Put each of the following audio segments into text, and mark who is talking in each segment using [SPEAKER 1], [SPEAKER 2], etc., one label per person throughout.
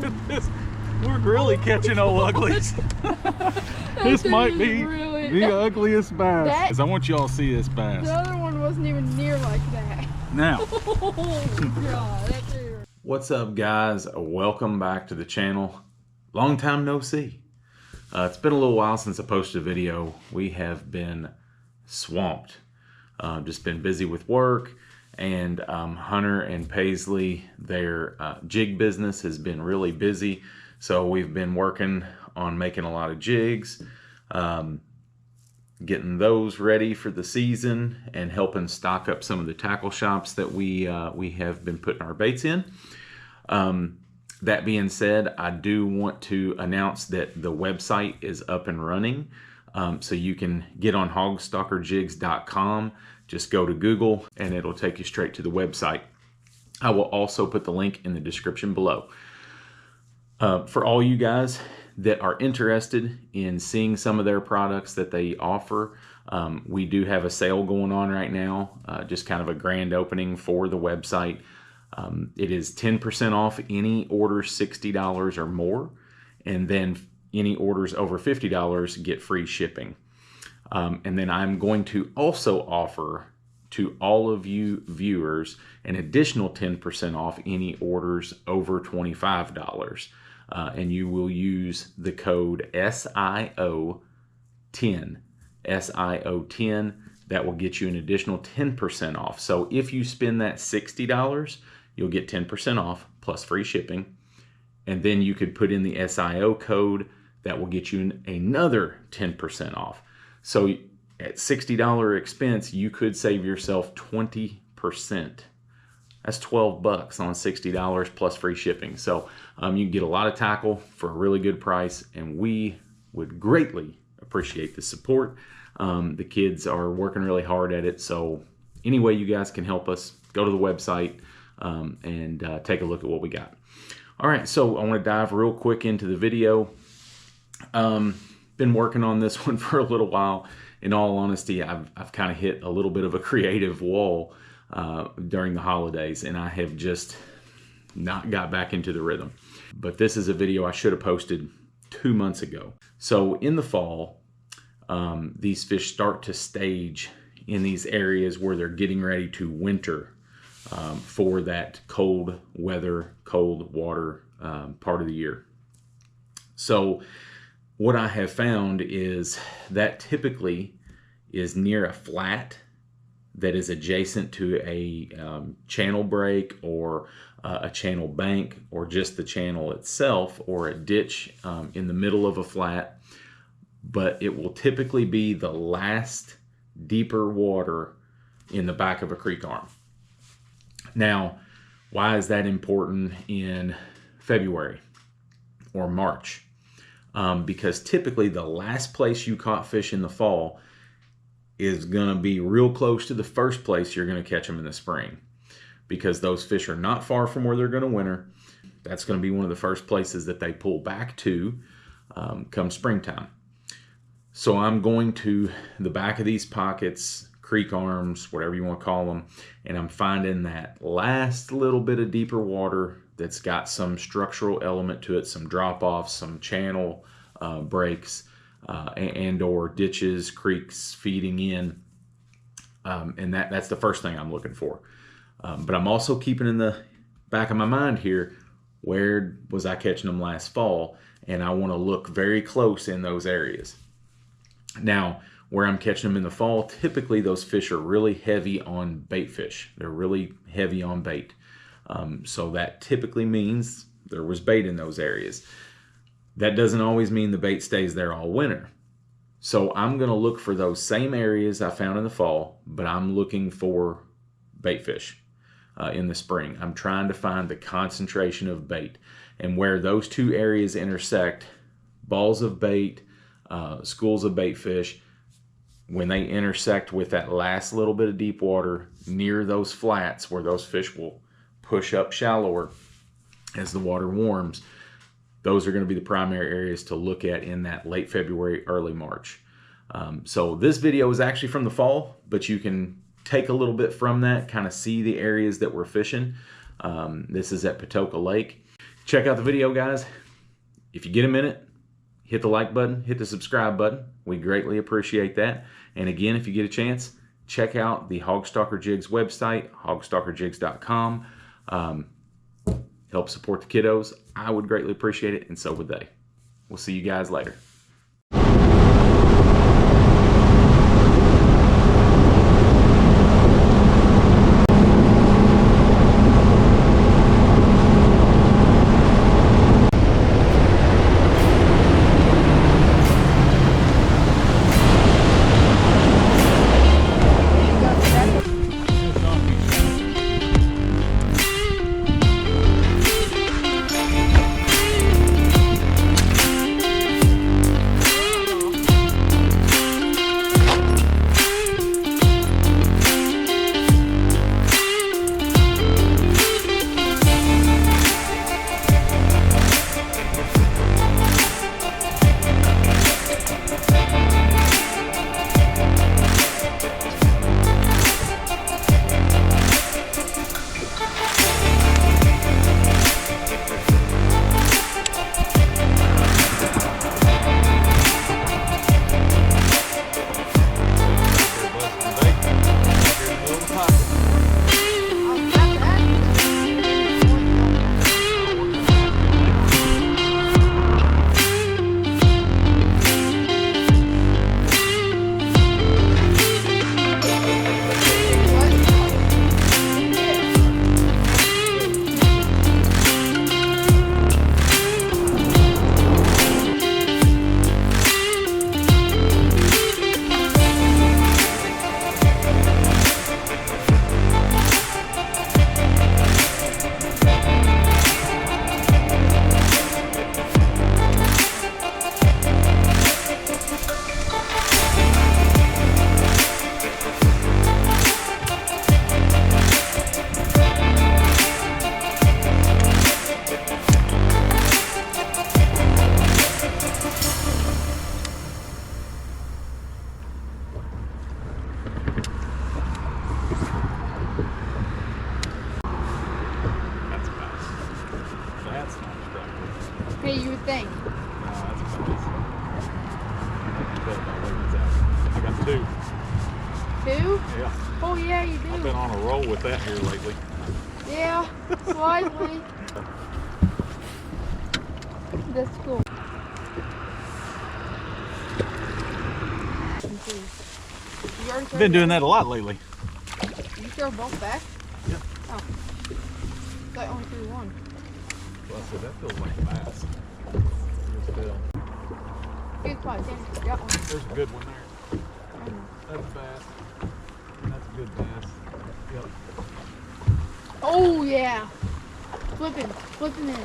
[SPEAKER 1] this. We're really catching old uglies. This might be
[SPEAKER 2] really,
[SPEAKER 1] the ugliest bass.
[SPEAKER 2] That-
[SPEAKER 1] 'Cause I want y'all to see this bass.
[SPEAKER 2] the other one wasn't even near like that.
[SPEAKER 1] Now,
[SPEAKER 2] Oh God, that's here.
[SPEAKER 1] what's up, guys? Welcome back to the channel. Long time no see. It's been a little while since I posted a video. We have been swamped. Just been busy with work, and Hunter and Paisley, their jig business has been really busy. So we've been working on making a lot of jigs, getting those ready for the season, and helping stock up some of the tackle shops that we have been putting our baits in. That being said, I do want to announce that the website is up and running. So you can get on hogstalkerjigs.com. Just go to Google and it'll take you straight to the website. I will also put the link in the description below. For all you guys that are interested in seeing some of their products that they offer, we do have a sale going on right now, just kind of a grand opening for the website. It is 10% off any orders $60 or more, and then any orders over $50 get free shipping. And then I'm going to also offer to all of you viewers an additional 10% off any orders over $25. And you will use the code SIO10. SIO10. That will get you an additional 10% off. So if you spend that $60, you'll get 10% off plus free shipping. And then you could put in the SIO code that will get you another 10% off. So at $60 expense, you could save yourself 20%. That's $12 on $60 plus free shipping. So you can get a lot of tackle for a really good price, and we would greatly appreciate the support. The kids are working really hard at it, so any way you guys can help us, go to the website and take a look at what we got. All right, so I want to dive real quick into the video. Been working on this one for a little while. In all honesty, I've kind of hit a little bit of a creative wall during the holidays, and I have just not got back into the rhythm. But this is a video I should have posted 2 months ago. So in the fall, these fish start to stage in these areas where they're getting ready to winter for that cold weather, cold water part of the year. So what I have found is that typically is near a flat that is adjacent to a channel break or a channel bank, or just the channel itself, or a ditch in the middle of a flat. But it will typically be the last deeper water in the back of a creek arm. Now, why is that important in February or March? Because typically the last place you caught fish in the fall is going to be real close to the first place you're going to catch them in the spring, because those fish are not far from where they're going to winter. That's going to be one of the first places that they pull back to come springtime. So I'm going to the back of these pockets, creek arms, whatever you want to call them, and I'm finding that last little bit of deeper water that's got some structural element to it, some drop-offs, some channel breaks, and or ditches, creeks feeding in, and that's the first thing I'm looking for. But I'm also keeping in the back of my mind here, where was I catching them last fall? And I want to look very close in those areas. Now, where I'm catching them in the fall, typically those fish are really heavy on bait fish. They're really heavy on bait. So that typically means there was bait in those areas. That doesn't always mean the bait stays there all winter. So I'm going to look for those same areas I found in the fall, but I'm looking for bait fish in the spring. I'm trying to find the concentration of bait. And where those two areas intersect, balls of bait, schools of bait fish, when they intersect with that last little bit of deep water near those flats where those fish will push up shallower as the water warms, those are going to be the primary areas to look at in that late February, early March. So this video is actually from the fall, but you can take a little bit from that, kind of see the areas that we're fishing. This is at Patoka Lake. Check out the video, guys. If you get a minute, hit the like button, hit the subscribe button. We greatly appreciate that. And again, if you get a chance, check out the Hogstalker Jigs website, hogstalkerjigs.com. Help support the kiddos. I would greatly appreciate it, and so would they. We'll see you guys later.
[SPEAKER 2] Hey, you would think.
[SPEAKER 3] No, that's a bass. I got two.
[SPEAKER 2] Two?
[SPEAKER 3] Yeah.
[SPEAKER 2] Oh, yeah, you do.
[SPEAKER 3] I've been on a roll with that here lately.
[SPEAKER 2] Yeah, slightly. That's cool.
[SPEAKER 3] I've been doing that a lot lately.
[SPEAKER 2] You throw both back?
[SPEAKER 3] Yep.
[SPEAKER 2] Oh. I only threw one.
[SPEAKER 3] Well, I said that feels like a bass. Just feel.
[SPEAKER 2] Good spot, Danny. Got one.
[SPEAKER 3] There's a good one there. That's a bass. That's a good bass. Yep.
[SPEAKER 2] Oh, yeah. Flipping in.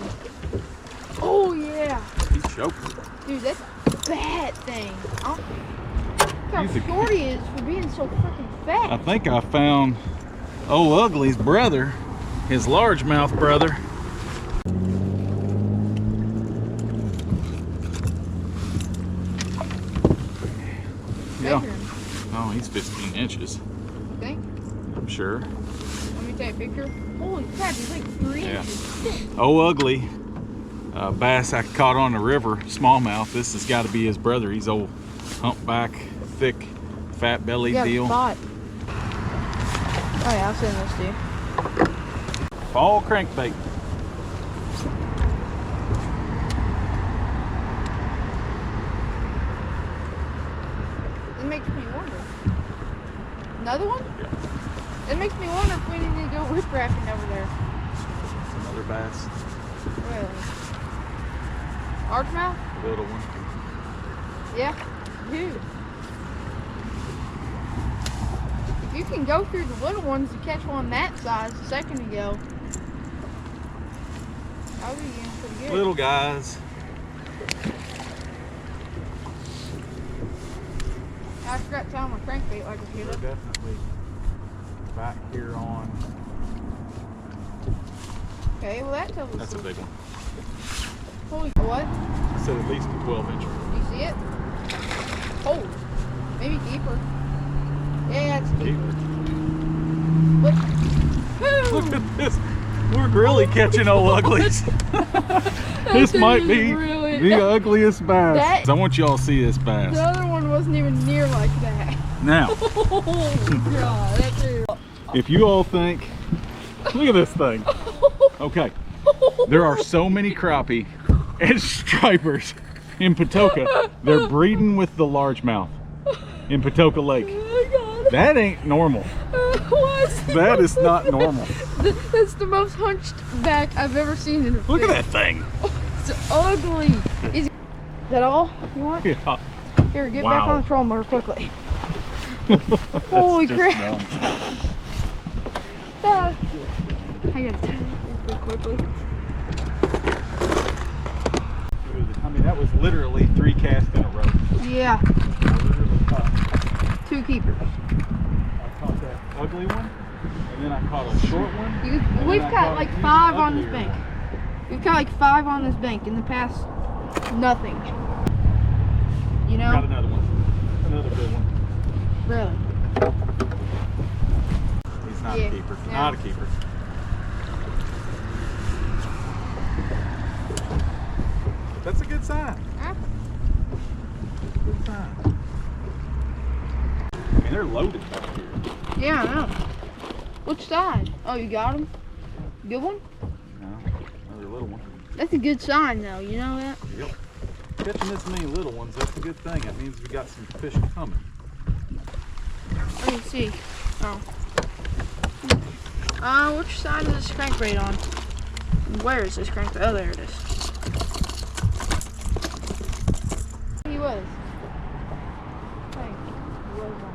[SPEAKER 2] Oh, yeah.
[SPEAKER 3] He's choking.
[SPEAKER 2] Dude, that's a bad thing. Look how short he is for being so freaking fat.
[SPEAKER 3] I think I found Old Ugly's brother, his largemouth brother. Yeah.
[SPEAKER 2] Measure him.
[SPEAKER 3] Oh, he's 15 inches.
[SPEAKER 2] You think?
[SPEAKER 3] I'm sure.
[SPEAKER 2] Let me take a picture. Holy crap, he's like 3
[SPEAKER 3] Yeah.
[SPEAKER 2] inches.
[SPEAKER 3] Old Ugly bass I caught on the river, smallmouth. This has got to be his brother. He's old humpback, thick, fat belly deal.
[SPEAKER 2] Spot. Oh yeah, I'll send this to you.
[SPEAKER 3] Fall crankbait.
[SPEAKER 2] It makes me wonder. Another one?
[SPEAKER 3] Yeah.
[SPEAKER 2] It makes me wonder if we need to go whip rafting over there.
[SPEAKER 3] Another bass.
[SPEAKER 2] Really? Largemouth?
[SPEAKER 3] Little one.
[SPEAKER 2] Yeah. Dude. If you can go through the little ones to catch one that size a second ago, that would be getting pretty good.
[SPEAKER 3] Little guys.
[SPEAKER 2] I forgot to tell my crankbait like I
[SPEAKER 3] They're
[SPEAKER 2] should have.
[SPEAKER 3] definitely back here on.
[SPEAKER 2] Okay, well that tells us.
[SPEAKER 3] That's a big one.
[SPEAKER 2] Holy what?
[SPEAKER 3] I said at least a 12 incher.
[SPEAKER 2] You see it? Oh, maybe deeper. Yeah, it's deeper. Look.
[SPEAKER 3] Look at this. We're really catching Old Uglies. This might be
[SPEAKER 2] really-
[SPEAKER 3] the ugliest bass.
[SPEAKER 2] That-
[SPEAKER 3] I want y'all to see this bass.
[SPEAKER 2] The other one wasn't even near like that.
[SPEAKER 3] Now,
[SPEAKER 2] Oh god, that's it.
[SPEAKER 3] if you all think, look at this thing. Okay, there are so many crappie and stripers in Patoka. They're breeding with the largemouth in Patoka Lake.
[SPEAKER 2] Oh my god.
[SPEAKER 3] That ain't normal.
[SPEAKER 2] What?
[SPEAKER 3] That is not normal.
[SPEAKER 2] That's the most hunched back I've ever seen in a
[SPEAKER 3] Look at
[SPEAKER 2] fish.
[SPEAKER 3] that thing.
[SPEAKER 2] It's ugly. Is that all you want?
[SPEAKER 3] Yeah.
[SPEAKER 2] Here, get
[SPEAKER 3] Wow.
[SPEAKER 2] back on the trolling motor quickly. Holy
[SPEAKER 3] just
[SPEAKER 2] crap.
[SPEAKER 3] dumb.
[SPEAKER 2] I gotta tell you this quickly.
[SPEAKER 3] I mean, that was literally 3 casts in a row.
[SPEAKER 2] Yeah,
[SPEAKER 3] I literally caught,
[SPEAKER 2] 2 keepers.
[SPEAKER 3] I caught that ugly one, and then I caught a short one. and
[SPEAKER 2] We've
[SPEAKER 3] then I
[SPEAKER 2] caught like
[SPEAKER 3] an
[SPEAKER 2] 5 on this
[SPEAKER 3] uglier
[SPEAKER 2] bank.
[SPEAKER 3] one.
[SPEAKER 2] We've caught like 5 on this bank in the past. Nothing. You know?
[SPEAKER 3] Got another one. Another good one.
[SPEAKER 2] Really.
[SPEAKER 3] He's not
[SPEAKER 2] Yeah,
[SPEAKER 3] a keeper.
[SPEAKER 2] yeah.
[SPEAKER 3] Not a keeper. That's a good sign.
[SPEAKER 2] Huh?
[SPEAKER 3] Good sign. I mean, they're loaded back here.
[SPEAKER 2] Yeah, I know. Which side? Oh, you got him? Good one?
[SPEAKER 3] No, another little one.
[SPEAKER 2] That's a good sign, though. You know that?
[SPEAKER 3] Yep. Catching this many little ones, that's a good thing. That means we got some fish coming.
[SPEAKER 2] Let me see. Oh. Which side is this crankbait on? Where is this crankbait? Oh, there it is. He was. Hey, he was on.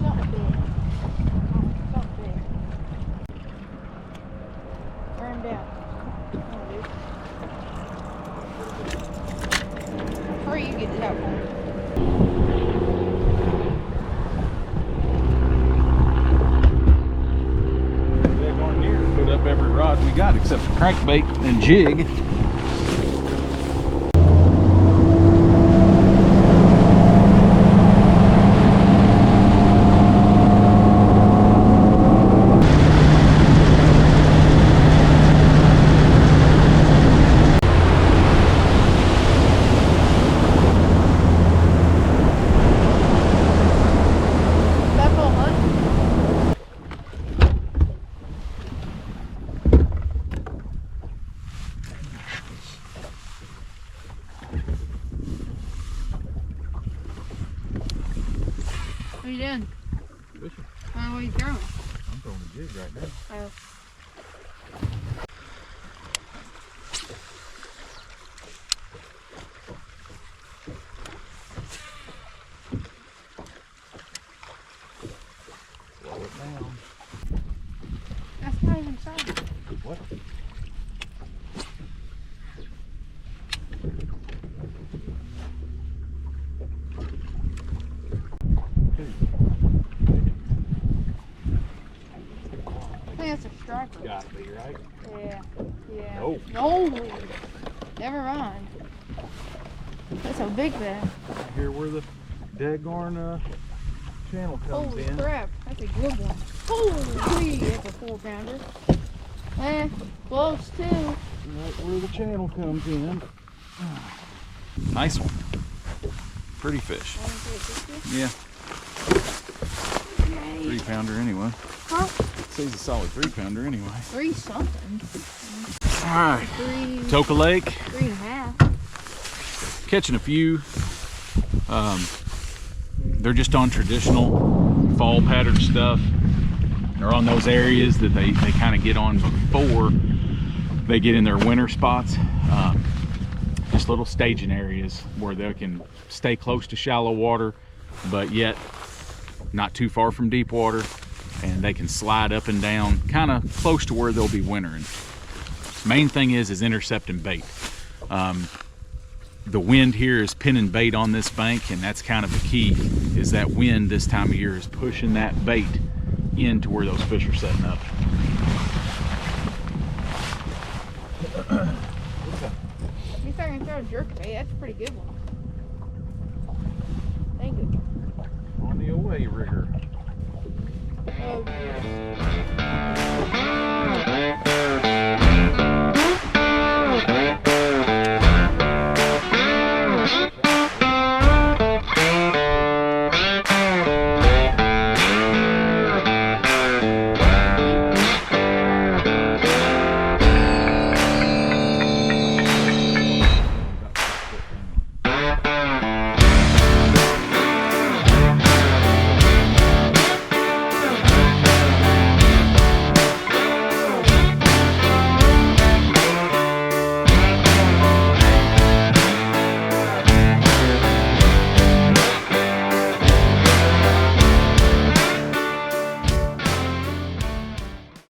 [SPEAKER 2] Not big. Not big. Wear him down. Come on, dude. Hurry, you get it out for me.
[SPEAKER 3] They're going near to put up every rod we got except for crankbait and jig.
[SPEAKER 2] That full hunt? What are you doing?
[SPEAKER 3] Fishing.
[SPEAKER 2] What are you throwing?
[SPEAKER 3] I'm throwing a jig right now.
[SPEAKER 2] Oh.
[SPEAKER 3] Slow it down.
[SPEAKER 2] That's not even solid.
[SPEAKER 3] What?
[SPEAKER 2] I think that's a striper.
[SPEAKER 3] Gotta be, right?
[SPEAKER 2] Yeah. Yeah.
[SPEAKER 3] Nope.
[SPEAKER 2] No. Never mind. That's a big bag.
[SPEAKER 3] Right here where the daggone channel comes
[SPEAKER 2] Holy
[SPEAKER 3] in.
[SPEAKER 2] crap. That's a good one. Holy, that's a 4-pounder. Close too.
[SPEAKER 3] Right where the channel comes in. Nice one. Pretty fish. Yeah,
[SPEAKER 2] Yay.
[SPEAKER 3] 3-pounder anyway.
[SPEAKER 2] Huh?
[SPEAKER 3] He's a solid 3-pounder anyway.
[SPEAKER 2] 3 something.
[SPEAKER 3] All right,
[SPEAKER 2] 3,
[SPEAKER 3] Toka Lake,
[SPEAKER 2] 3.5.
[SPEAKER 3] catching a few. They're just on traditional fall pattern stuff. They're on those areas that they kind of get on before they get in their winter spots. Just little staging areas where they can stay close to shallow water, but yet not too far from deep water, and they can slide up and down kind of close to where they'll be wintering. Main thing is intercepting bait. The wind here is pinning bait on this bank, and that's kind of the key, is that wind this time of year is pushing that bait into where those fish are setting up.
[SPEAKER 2] You starting to throw throwing jerkbait. That's a pretty good one. Thank you.
[SPEAKER 3] On the away rigger.
[SPEAKER 2] Oh, yes.